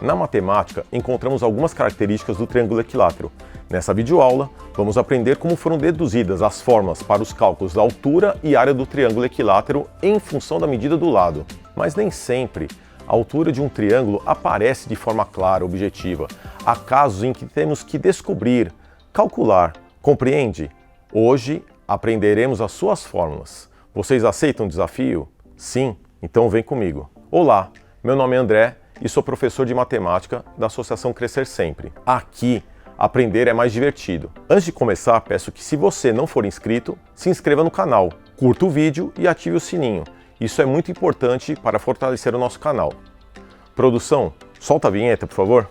Na matemática, encontramos algumas características do triângulo equilátero. Nessa videoaula, vamos aprender como foram deduzidas as fórmulas para os cálculos da altura e área do triângulo equilátero em função da medida do lado. Mas nem sempre a altura de um triângulo aparece de forma clara, objetiva. Há casos em que temos que descobrir, calcular, compreende? Hoje aprenderemos as suas fórmulas. Vocês aceitam o desafio? Sim? Então vem comigo. Olá, meu nome é André e sou professor de matemática da Associação Crescer Sempre. Aqui, aprender é mais divertido. Antes de começar, peço que se você não for inscrito, se inscreva no canal, curta o vídeo e ative o sininho. Isso é muito importante para fortalecer o nosso canal. Produção, solta a vinheta, por favor.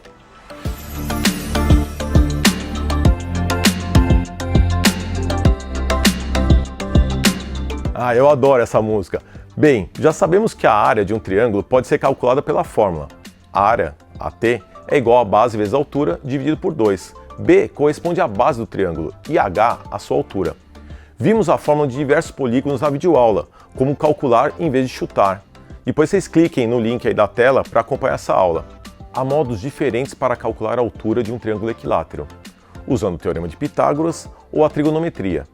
Ah, eu adoro essa música. Bem, já sabemos que a área de um triângulo pode ser calculada pela fórmula. A área, AT, é igual a base vezes a altura dividido por 2. B corresponde à base do triângulo e H à sua altura. Vimos a fórmula de diversos polígonos na videoaula, como calcular em vez de chutar. Depois vocês cliquem no link aí da tela para acompanhar essa aula. Há modos diferentes para calcular a altura de um triângulo equilátero, usando o teorema de Pitágoras ou a trigonometria.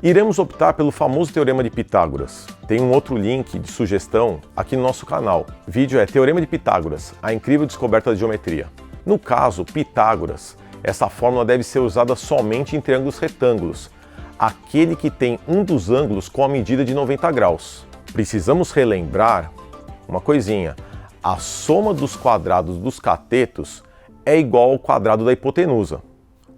Iremos optar pelo famoso Teorema de Pitágoras. Tem um outro link de sugestão aqui no nosso canal. O vídeo é Teorema de Pitágoras, a incrível descoberta da geometria. No caso, Pitágoras, essa fórmula deve ser usada somente em triângulos retângulos, aquele que tem um dos ângulos com a medida de 90 graus. Precisamos relembrar uma coisinha. A soma dos quadrados dos catetos é igual ao quadrado da hipotenusa.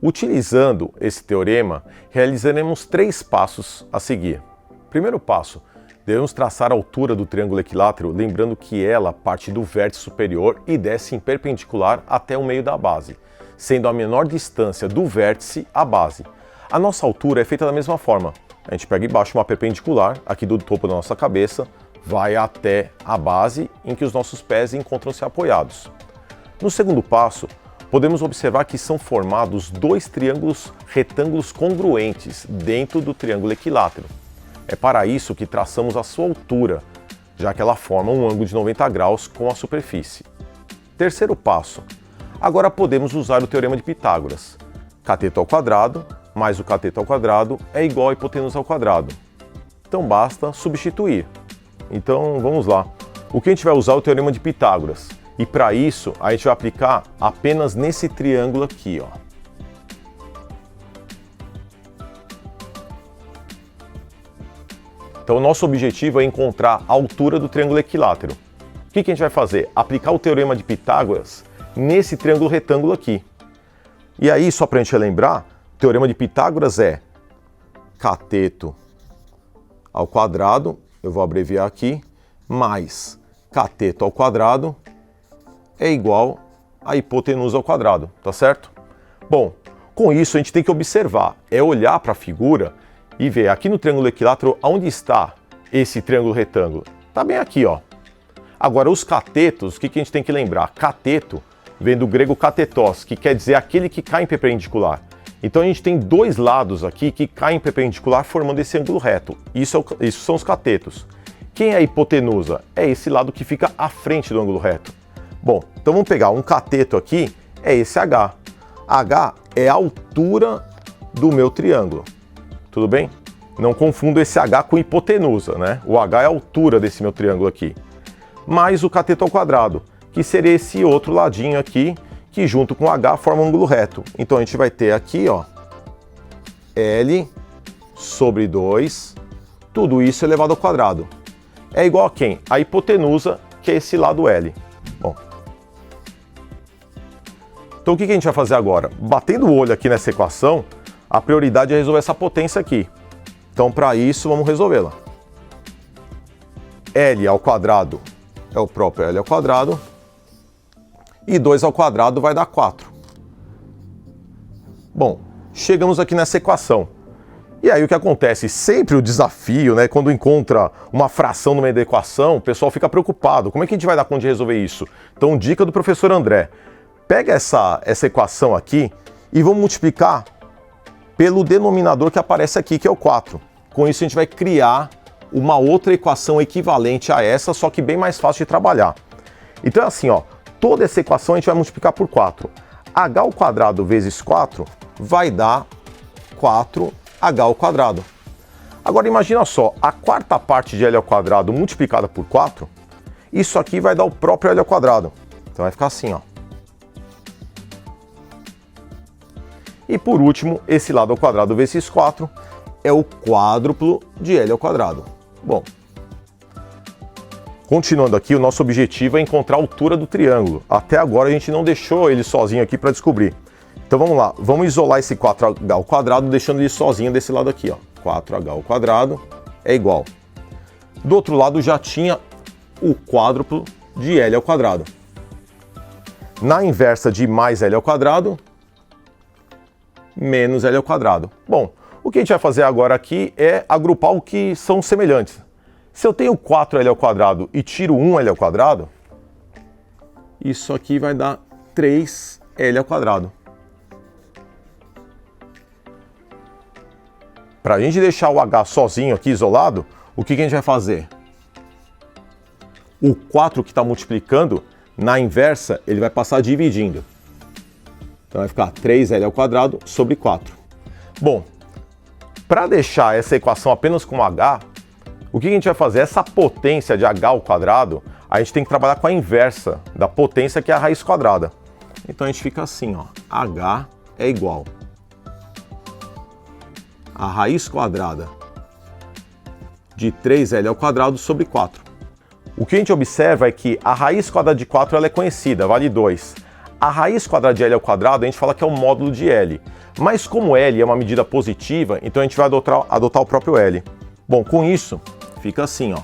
Utilizando esse teorema, realizaremos 3 passos a seguir. Primeiro passo, devemos traçar a altura do triângulo equilátero, lembrando que ela parte do vértice superior e desce em perpendicular até o meio da base, sendo a menor distância do vértice à base. A nossa altura é feita da mesma forma. A gente pega e baixa uma perpendicular, aqui do topo da nossa cabeça, vai até a base em que os nossos pés encontram-se apoiados. No segundo passo, podemos observar que são formados 2 triângulos retângulos congruentes dentro do triângulo equilátero. É para isso que traçamos a sua altura, já que ela forma um ângulo de 90 graus com a superfície. Terceiro passo. Agora podemos usar o Teorema de Pitágoras. Cateto ao quadrado mais o cateto ao quadrado é igual a hipotenusa ao quadrado. Então basta substituir. Então vamos lá. O que a gente vai usar é o Teorema de Pitágoras. E para isso, a gente vai aplicar apenas nesse triângulo aqui, ó. Então, o nosso objetivo é encontrar a altura do triângulo equilátero. O que a gente vai fazer? Aplicar o Teorema de Pitágoras nesse triângulo retângulo aqui. E aí, só para a gente relembrar, o Teorema de Pitágoras é cateto ao quadrado, eu vou abreviar aqui, mais cateto ao quadrado é igual a hipotenusa ao quadrado, tá certo? Bom, com isso a gente tem que observar, é olhar para a figura e ver aqui no triângulo equilátero onde está esse triângulo retângulo. Tá bem aqui, ó. Agora os catetos, o que a gente tem que lembrar? Cateto vem do grego katetos, que quer dizer aquele que cai em perpendicular. Então a gente tem 2 lados aqui que caem em perpendicular formando esse ângulo reto. Isso são os catetos. Quem é a hipotenusa? É esse lado que fica à frente do ângulo reto. Bom, então vamos pegar um cateto aqui, é esse H. H é a altura do meu triângulo. Tudo bem? Não confundo esse H com hipotenusa, né? O H é a altura desse meu triângulo aqui. Mais o cateto ao quadrado, que seria esse outro ladinho aqui, que junto com H forma um ângulo reto. Então a gente vai ter aqui, ó, L sobre 2, tudo isso elevado ao quadrado. É igual a quem? A hipotenusa, que é esse lado L. Bom, então o que a gente vai fazer agora? Batendo o olho aqui nessa equação, a prioridade é resolver essa potência aqui. Então para isso vamos resolvê-la. L ao quadrado é o próprio L ao quadrado. E 2 ao quadrado vai dar 4. Bom, chegamos aqui nessa equação. E aí o que acontece? Sempre o desafio, né? Quando encontra uma fração no meio da equação, o pessoal fica preocupado. Como é que a gente vai dar conta de resolver isso? Então, dica do professor André. Pega essa equação aqui e vamos multiplicar pelo denominador que aparece aqui, que é o 4. Com isso a gente vai criar uma outra equação equivalente a essa, só que bem mais fácil de trabalhar. Então é assim, ó, toda essa equação a gente vai multiplicar por 4. H ao quadrado vezes 4 vai dar 4H ao quadrado. Agora imagina só, a quarta parte de L ao quadrado multiplicada por 4, isso aqui vai dar o próprio L ao quadrado. Então vai ficar assim, ó. E por último, esse lado ao quadrado vezes 4 é o quádruplo de L ao quadrado. Bom, continuando aqui, o nosso objetivo é encontrar a altura do triângulo. Até agora a gente não deixou ele sozinho aqui para descobrir. Então vamos lá, vamos isolar esse 4H ao quadrado, deixando ele sozinho desse lado aqui, ó. 4H ao quadrado é igual. Do outro lado já tinha o quádruplo de L ao quadrado. Na inversa de mais L ao quadrado, menos L ao quadrado. Bom, o que a gente vai fazer agora aqui é agrupar o que são semelhantes. Se eu tenho 4L ao quadrado e tiro 1L ao quadrado, isso aqui vai dar 3L ao quadrado. Para a gente deixar o H sozinho aqui, isolado, o que a gente vai fazer? O 4 que está multiplicando, na inversa, ele vai passar dividindo. Então vai ficar 3L ao quadrado sobre 4. Bom, para deixar essa equação apenas com H, o que a gente vai fazer? Essa potência de H ao quadrado, a gente tem que trabalhar com a inversa da potência, que é a raiz quadrada. Então a gente fica assim, ó, H é igual a raiz quadrada de 3L ao quadrado sobre 4. O que a gente observa é que a raiz quadrada de 4 ela é conhecida, vale 2. A raiz quadrada de L ao quadrado a gente fala que é o módulo de L. Mas como L é uma medida positiva, então a gente vai adotar o próprio L. Bom, com isso, fica assim, ó.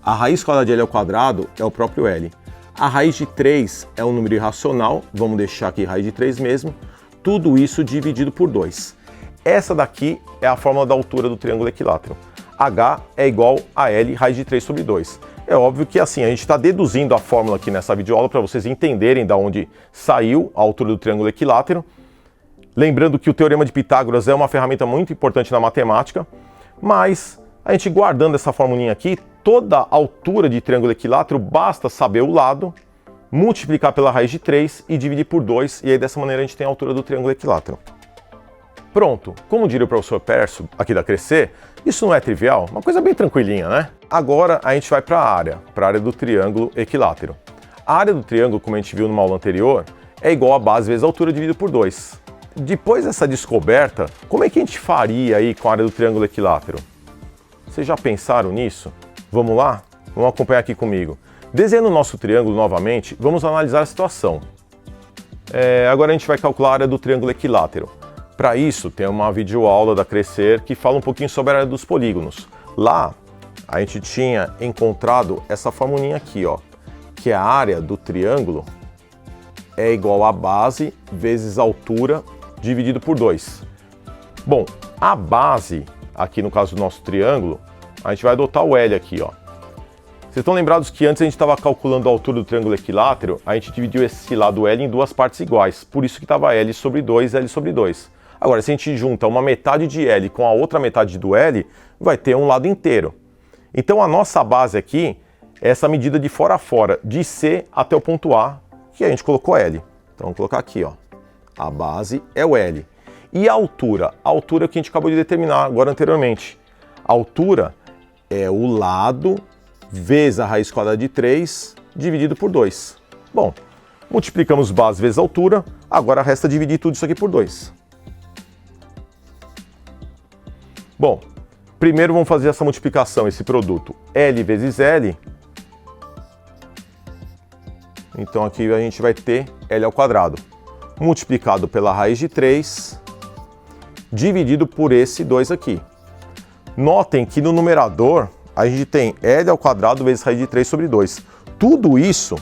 A raiz quadrada de L ao quadrado é o próprio L. A raiz de 3 é um número irracional, vamos deixar aqui raiz de 3 mesmo. Tudo isso dividido por 2. Essa daqui é a fórmula da altura do triângulo equilátero. H é igual a L raiz de 3 sobre 2. É óbvio que assim, a gente está deduzindo a fórmula aqui nessa videoaula para vocês entenderem de onde saiu a altura do triângulo equilátero. Lembrando que o Teorema de Pitágoras é uma ferramenta muito importante na matemática, mas a gente guardando essa formulinha aqui, toda a altura de triângulo equilátero, basta saber o lado, multiplicar pela raiz de 3 e dividir por 2, e aí dessa maneira a gente tem a altura do triângulo equilátero. Pronto, como diria o professor Perso aqui da Crescer, isso não é trivial, uma coisa bem tranquilinha, né? Agora a gente vai para a área do triângulo equilátero. A área do triângulo, como a gente viu numa aula anterior, é igual a base vezes a altura dividido por 2. Depois dessa descoberta, como é que a gente faria aí com a área do triângulo equilátero? Vocês já pensaram nisso? Vamos lá? Vamos acompanhar aqui comigo. Desenhando o nosso triângulo novamente, vamos analisar a situação. Agora a gente vai calcular a área do triângulo equilátero. Para isso, tem uma videoaula da Crescer que fala um pouquinho sobre a área dos polígonos. Lá, a gente tinha encontrado essa formulinha aqui, ó, que a área do triângulo é igual a base vezes a altura dividido por 2. Bom, a base, aqui no caso do nosso triângulo, a gente vai adotar o L aqui, ó. Vocês estão lembrados que antes a gente estava calculando a altura do triângulo equilátero, a gente dividiu esse lado L em duas partes iguais, por isso que estava L sobre 2, L sobre 2. Agora, se a gente junta uma metade de L com a outra metade do L, vai ter um lado inteiro. Então a nossa base aqui é essa medida de fora a fora, de C até o ponto A, que a gente colocou L. Então vamos colocar aqui, ó. A base é o L. E a altura? A altura que a gente acabou de determinar agora anteriormente. A altura é o lado vezes a raiz quadrada de 3 dividido por 2. Bom, multiplicamos base vezes altura, agora resta dividir tudo isso aqui por 2. Bom, primeiro vamos fazer essa multiplicação, esse produto L vezes L. Então aqui a gente vai ter L ao quadrado, multiplicado pela raiz de 3, dividido por esse 2 aqui. Notem que no numerador a gente tem L ao quadrado vezes raiz de 3 sobre 2. Tudo isso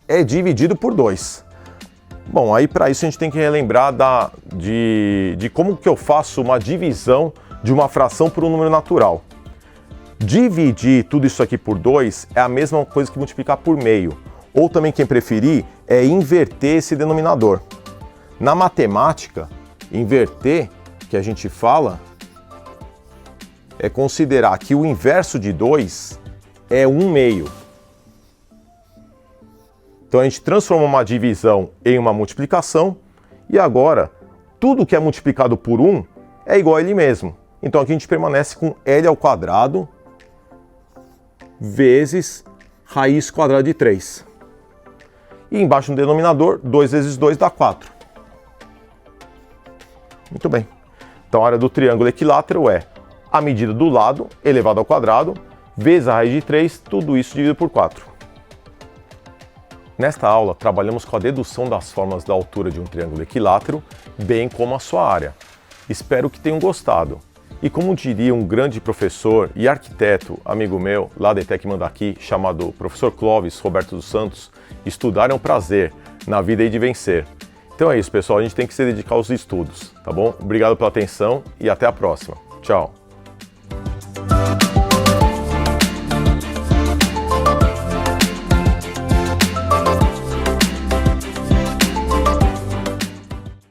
é dividido por 2. Bom, aí para isso a gente tem que relembrar de como que eu faço uma divisão de uma fração por um número natural. Dividir tudo isso aqui por 2 é a mesma coisa que multiplicar por meio. Ou também, quem preferir, é inverter esse denominador. Na matemática, inverter, que a gente fala, é considerar que o inverso de 2 é 1 meio. Então a gente transforma uma divisão em uma multiplicação e agora tudo que é multiplicado por 1 é igual a ele mesmo. Então aqui a gente permanece com L ao quadrado vezes raiz quadrada de 3. E embaixo no denominador, 2 vezes 2 dá 4. Muito bem. Então a área do triângulo equilátero é a medida do lado elevado ao quadrado vezes a raiz de 3, tudo isso dividido por 4. Nesta aula, trabalhamos com a dedução das formas da altura de um triângulo equilátero, bem como a sua área. Espero que tenham gostado. E como diria um grande professor e arquiteto, amigo meu, lá da ETEC Mandaki, chamado professor Clóvis Roberto dos Santos, estudar é um prazer, na vida hei de vencer. Então é isso, pessoal, a gente tem que se dedicar aos estudos, tá bom? Obrigado pela atenção e até a próxima. Tchau!